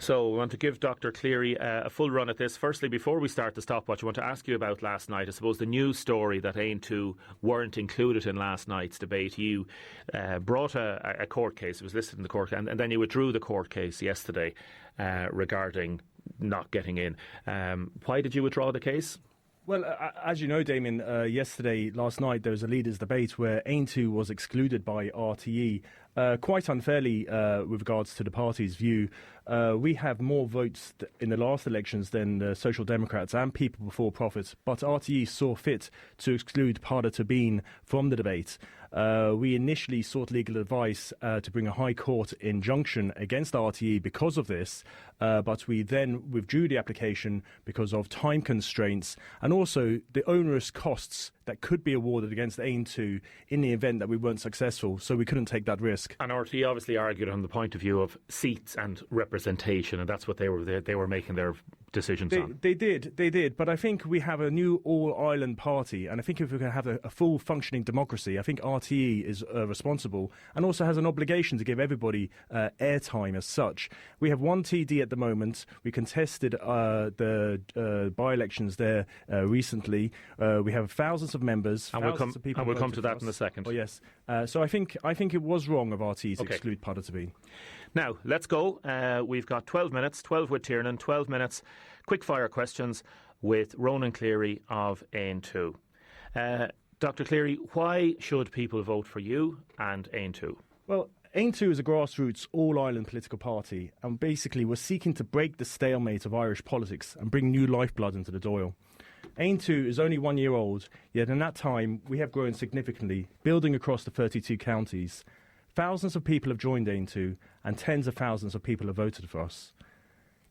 So we want to give Dr. Cleary a full run at this. Firstly, before we start the stopwatch, I want to ask you about last night. I suppose the news story that Aontu weren't included in last night's debate. You brought a court case. It was listed in the court, and then you withdrew the court case yesterday regarding not getting in. Why did you withdraw the case? Well, as you know, Damien, last night, there was a leaders' debate where Aontu was excluded by RTE, quite unfairly with regards to the party's view. We have more votes in the last elections than the Social Democrats and People Before Profit, but RTE saw fit to exclude Pada Tabine from the debate. We initially sought legal advice to bring a High Court injunction against RTE because of this, but we then withdrew the application because of time constraints and also the onerous costs that could be awarded against Aontu in the event that we weren't successful, so we couldn't take that risk. And RTE obviously argued on the point of view of seats and representation, and that's what they were making their decisions on. They did, but I think we have a new all-Ireland party, and I think if we can have a full functioning democracy, I think RTE is responsible and also has an obligation to give everybody airtime as such. We have one TD at the moment. We contested the by-elections there recently. We have thousands of members, and we'll come to that in a second. Oh yes, so I think it was wrong of RTE to exclude Pada Tabine. Now let's go. We've got 12 minutes, 12 with Tiernan, 12 minutes, quick fire questions with Ronan Cleary of Aontu. Dr. Cleary, why should people vote for you and Aontu? Well, Aontu is a grassroots all-Ireland political party, and basically we're seeking to break the stalemate of Irish politics and bring new lifeblood into the Dáil. Aontu is only 1 year old, yet in that time we have grown significantly, building across the 32 counties. Thousands of people have joined Aontu, and tens of thousands of people have voted for us.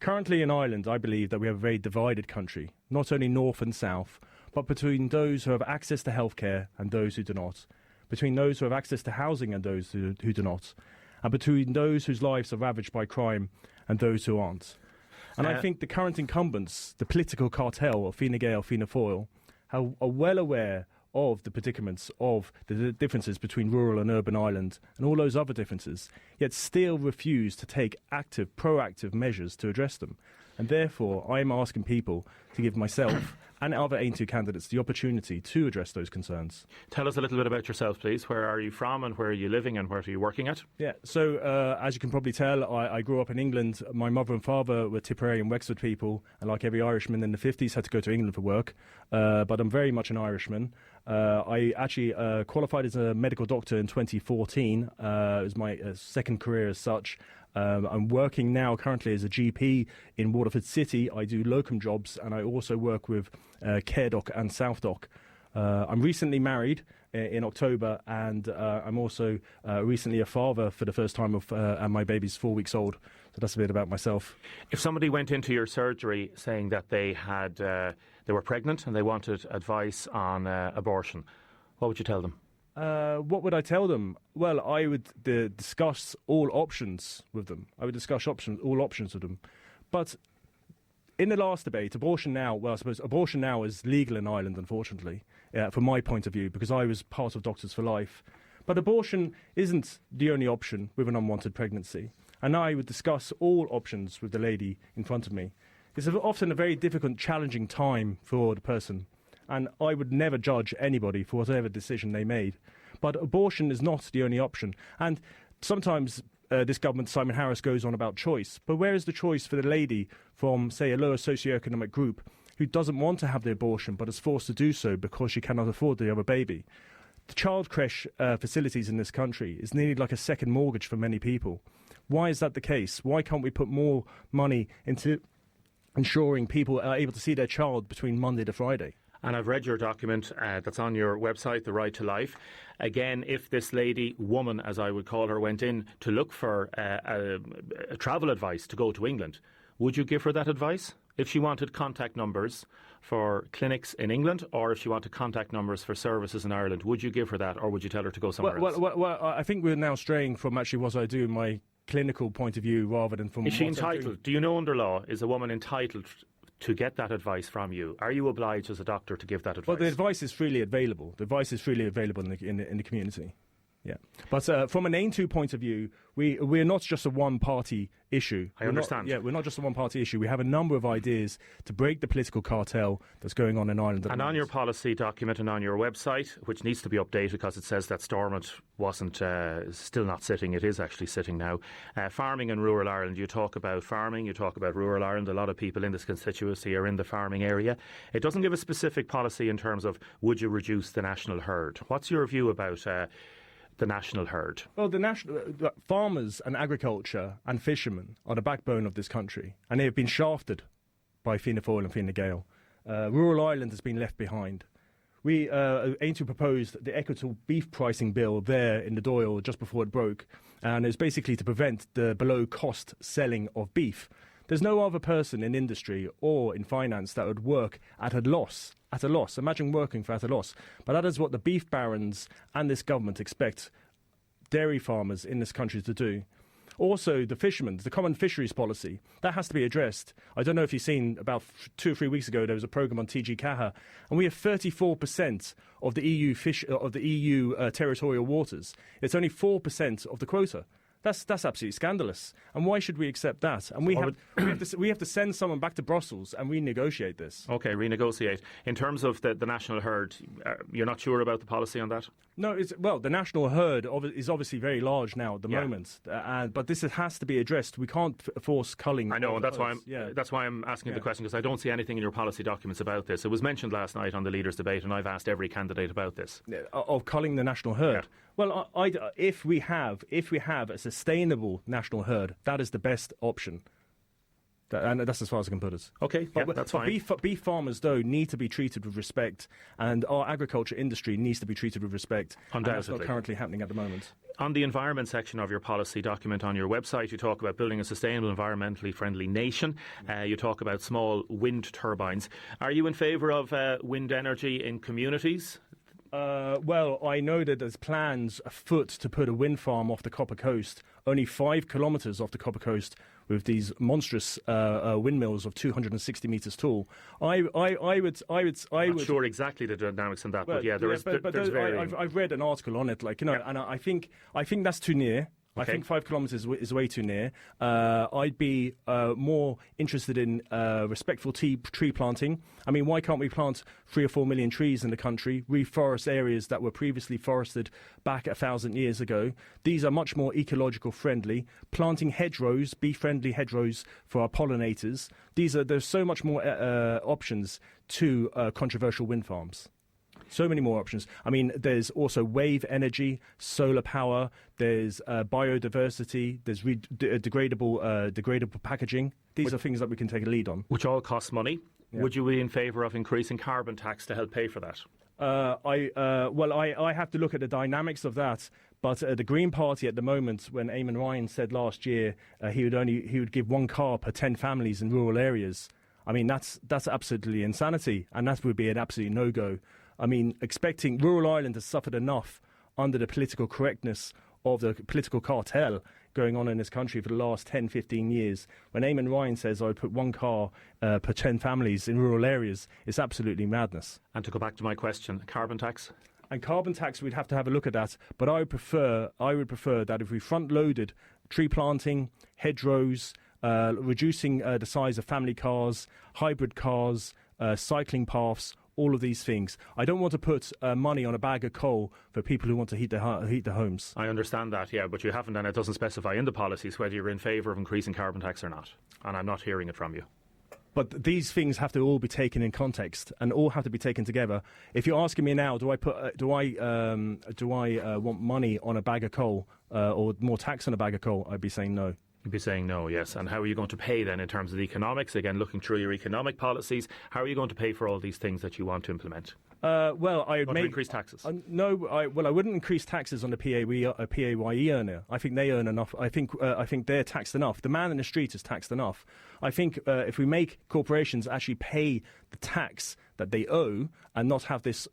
Currently in Ireland, I believe that we have a very divided country, not only north and south, but between those who have access to healthcare and those who do not, between those who have access to housing and those who do not, and between those whose lives are ravaged by crime and those who aren't. And I think the current incumbents, the political cartel of Fine Gael, Fianna Fáil, are well aware of the predicaments of the differences between rural and urban Ireland and all those other differences, yet still refuse to take active, proactive measures to address them. And therefore, I am asking people to give myself and other Aontu candidates the opportunity to address those concerns. Tell us a little bit about yourself, please. Where are you from and where are you living and where are you working at? Yeah, so as you can probably tell, I grew up in England. My mother and father were Tipperary and Wexford people, and like every Irishman in the 50s, had to go to England for work. But I'm very much an Irishman. I actually qualified as a medical doctor in 2014. It was my second career as such. I'm working now currently as a GP in Waterford City. I do locum jobs and I also work with CareDoc and SouthDoc. I'm recently married in October, and I'm also recently a father for the first time and my baby's 4 weeks old. So that's a bit about myself. If somebody went into your surgery saying that they were pregnant and they wanted advice on abortion, what would you tell them? What would I tell them? Well, I would discuss all options with them. All options with them. But in the last debate, abortion now is legal in Ireland, unfortunately, from my point of view, because I was part of Doctors for Life. But abortion isn't the only option with an unwanted pregnancy. And I would discuss all options with the lady in front of me. It's often a very difficult, challenging time for the person. And I would never judge anybody for whatever decision they made. But abortion is not the only option. And sometimes this government, Simon Harris, goes on about choice. But where is the choice for the lady from, say, a lower socioeconomic group who doesn't want to have the abortion but is forced to do so because she cannot afford to have a baby? The child creche facilities in this country is nearly like a second mortgage for many people. Why is that the case? Why can't we put more money into ensuring people are able to see their child between Monday to Friday? And I've read your document that's on your website, The Right to Life. Again, if this woman, as I would call her, went in to look for a travel advice to go to England, would you give her that advice? If she wanted contact numbers for clinics in England, or if she wanted contact numbers for services in Ireland, would you give her that, or would you tell her to go somewhere else? Well, I think we're now straying from actually what I do in my clinical point of view rather than from... Is she entitled? Do you know under law, is a woman entitled to get that advice from you? Are you obliged as a doctor to give that advice? Well, the advice is freely available. The advice is freely available in the community. Yeah, but from an Aontu point of view, we're not just a one-party issue. I understand. We're not just a one-party issue. We have a number of ideas to break the political cartel that's going on in Ireland. And on your policy document and on your website, which needs to be updated because it says that Stormont wasn't still not sitting, it is actually sitting now. Farming in rural Ireland, you talk about farming, you talk about rural Ireland. A lot of people in this constituency are in the farming area. It doesn't give a specific policy in terms of would you reduce the national herd. What's your view about the national herd? Well, the national farmers and agriculture and fishermen are the backbone of this country, and they have been shafted by Fianna Fáil and Fine Gael. Rural Ireland has been left behind. We aim to propose the equitable beef pricing bill there in the Dáil just before it broke, and it's basically to prevent the below-cost selling of beef. There's no other person in industry or in finance that would work at a loss. At a loss. Imagine working for at a loss. But that is what the beef barons and this government expect dairy farmers in this country to do. Also, the fishermen, the common fisheries policy, that has to be addressed. I don't know if you've seen, about 2 or 3 weeks ago, there was a programme on TG Caja, and we have 34% of the EU territorial waters. It's only 4% of the quota. That's absolutely scandalous. And why should we accept that? And we have to send someone back to Brussels and renegotiate this. Okay, renegotiate. In terms of the national herd, you're not sure about the policy on that? No, the national herd is obviously very large now at the moment, but this has to be addressed. We can't force culling. I know, and that's why I'm asking the question, because I don't see anything in your policy documents about this. It was mentioned last night on the Leaders' Debate, and I've asked every candidate about this. Of culling the national herd. Yeah. Well, if we have a sustainable national herd, that is the best option. And that's as far as I can put it. Okay, that's fine. Beef farmers, though, need to be treated with respect, and our agriculture industry needs to be treated with respect. Undoubtedly. And that's not currently happening at the moment. On the environment section of your policy document on your website, you talk about building a sustainable, environmentally friendly nation. You talk about small wind turbines. Are you in favour of wind energy in communities? Well, I know that there's plans afoot to put a wind farm off the Copper Coast, only 5 kilometres off the Copper Coast, with these monstrous windmills of 260 metres tall. I'm not sure exactly the dynamics in that, but there's varying. I've read an article on it, and I think that's too near. Okay. I think 5 kilometres is way too near. I'd be more interested in respectful tree planting. I mean, why can't we plant 3 or 4 million trees in the country, reforest areas that were previously forested back 1,000 years ago? These are much more ecological friendly. Planting hedgerows, bee-friendly hedgerows for our pollinators. There's so much more options to controversial wind farms. So many more options. I mean, there's also wave energy, solar power, there's biodiversity, there's degradable packaging. These are things that we can take a lead on. Which all cost money. Yeah. Would you be in favour of increasing carbon tax to help pay for that? I have to look at the dynamics of that. But the Green Party at the moment, when Eamon Ryan said last year he would give 1 car per 10 families in rural areas, I mean, that's absolutely insanity, and that would be an absolute no-go. I mean, expecting rural Ireland has suffered enough under the political correctness of the political cartel going on in this country for the last 10, 15 years. When Eamon Ryan says I would put 1 car per 10 families in rural areas, it's absolutely madness. And to go back to my question, carbon tax? And carbon tax, we'd have to have a look at that. But I would prefer that if we front-loaded tree planting, hedgerows, reducing the size of family cars, hybrid cars, cycling paths, all of these things. I don't want to put money on a bag of coal for people who want to heat their homes. I understand that, yeah, but you haven't, and it doesn't specify in the policies whether you're in favour of increasing carbon tax or not. And I'm not hearing it from you. But these things have to all be taken in context and all have to be taken together. If you're asking me now, do I want money on a bag of coal or more tax on a bag of coal? I'd be saying no. You'd be saying no, yes. And how are you going to pay then in terms of the economics? Again, looking through your economic policies, how are you going to pay for all these things that you want to implement? I would increase taxes. I wouldn't increase taxes on the PAYE earner. I think they earn enough. I think they're taxed enough. The man in the street is taxed enough. I think if we make corporations actually pay the tax that they owe and not have these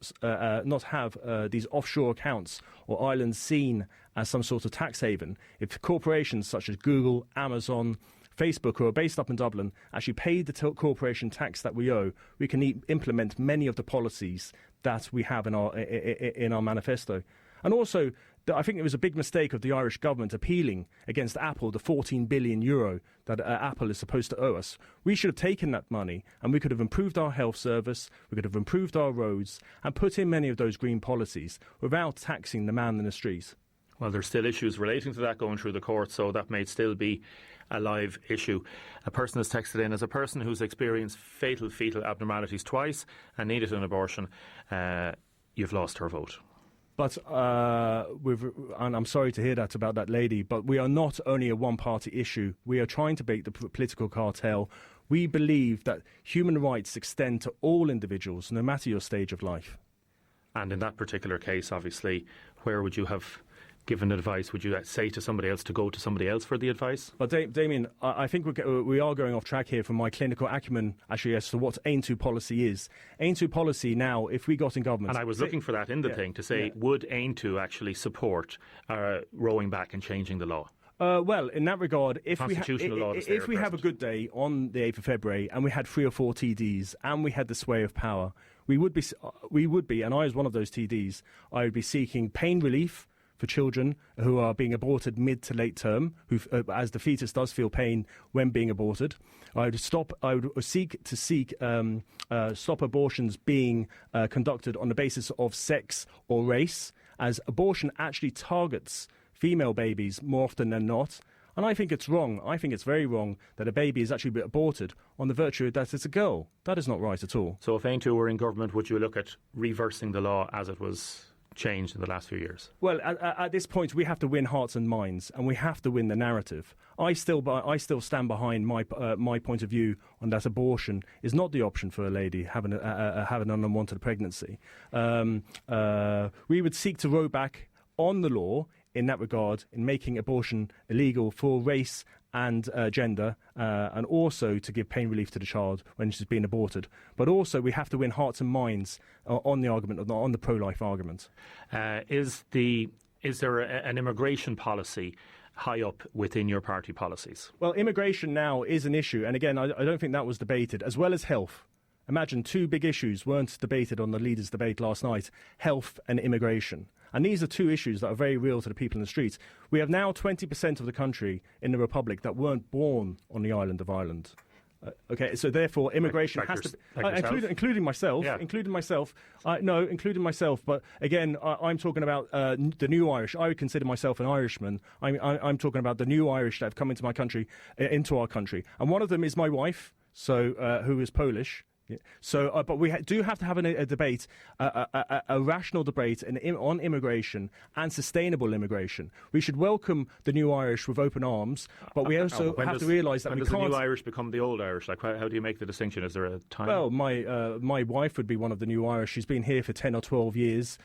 offshore accounts or islands seen as some sort of tax haven, if corporations such as Google, Amazon, Facebook, who are based up in Dublin, actually pay the corporation tax that we owe, we can implement many of the policies that we have in our manifesto. And also, I think it was a big mistake of the Irish government appealing against Apple the €14 billion that Apple is supposed to owe us. We should have taken that money and we could have improved our health service, we could have improved our roads and put in many of those green policies without taxing the man in the street. Well, there's still issues relating to that going through the court, so that may still be a live issue. A person has texted in, as a person who's experienced fatal fetal abnormalities twice and needed an abortion, you've lost her vote. But and I'm sorry to hear that about that lady, but we are not only a one-party issue. We are trying to break the political cartel. We believe that human rights extend to all individuals, no matter your stage of life. And in that particular case, obviously, where would you have given advice? Would you say to somebody else to go to somebody else for the advice? But Damien, I think we are going off track here from my clinical acumen, actually, as to what Aontu policy is. Aontu policy now, if we got in government... And I was looking for that in the thing, to say, would Aontu actually support rowing back and changing the law? Well, in that regard, if we have a good day on the 8th of February and we had 3 or 4 TDs and we had the sway of power, we would be, and I was one of those TDs, I would be seeking pain relief for children who are being aborted mid to late term, as the fetus does feel pain when being aborted. I would seek to stop abortions being conducted on the basis of sex or race, as abortion actually targets female babies more often than not. And I think it's wrong. I think it's very wrong that a baby is actually aborted on the virtue that it's a girl. That is not right at all. So if Aontu were in government, would you look at reversing the law as it was changed in the last few years? Well, at this point, we have to win hearts and minds, and we have to win the narrative. I still stand behind my point of view on that abortion is not the option for a lady having an unwanted pregnancy. We would seek to row back on the law in that regard, in making abortion illegal for race and gender, and also to give pain relief to the child when she's been aborted. But also we have to win hearts and minds on the argument, on the pro-life argument. Is there an immigration policy high up within your party policies? Well, immigration now is an issue, and again, I don't think that was debated, as well as health. Imagine 2 big issues weren't debated on the leaders' debate last night, health and immigration. And these are 2 issues that are very real to the people in the streets. We have now 20% of the country in the Republic that weren't born on the island of Ireland. Okay, so therefore immigration has to be... including myself. Yeah. Including myself. But again, I'm talking about the new Irish. I would consider myself an Irishman. I'm talking about the new Irish that have come into our country. And one of them is my wife, who is Polish. Yeah. So, but we do have to have a debate, a rational debate on immigration and sustainable immigration. We should welcome the new Irish with open arms, but we also have to realise that we can't... When does the new Irish become the old Irish? Like, how do you make the distinction? Is there a time? Well, my wife would be one of the new Irish. She's been here for 10 or 12 years.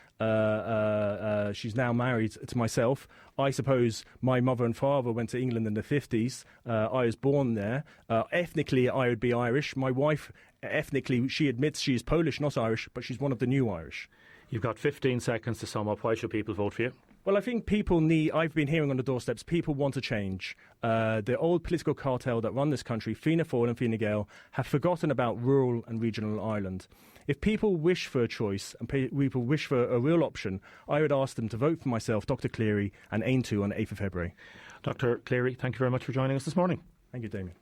She's now married to myself. I suppose my mother and father went to England in the 50s. I was born there. Ethnically, I would be Irish. My wife... Ethnically, she admits she is Polish, not Irish, but she's one of the new Irish. You've got 15 seconds to sum up. Why should people vote for you? Well, I think I've been hearing on the doorsteps, people want to change. The old political cartel that run this country, Fianna Fáil and Fine Gael, have forgotten about rural and regional Ireland. If people wish for a choice and people wish for a real option, I would ask them to vote for myself, Dr. Cleary, and Aontu on the 8th of February. Dr. Cleary, thank you very much for joining us this morning. Thank you, Damien.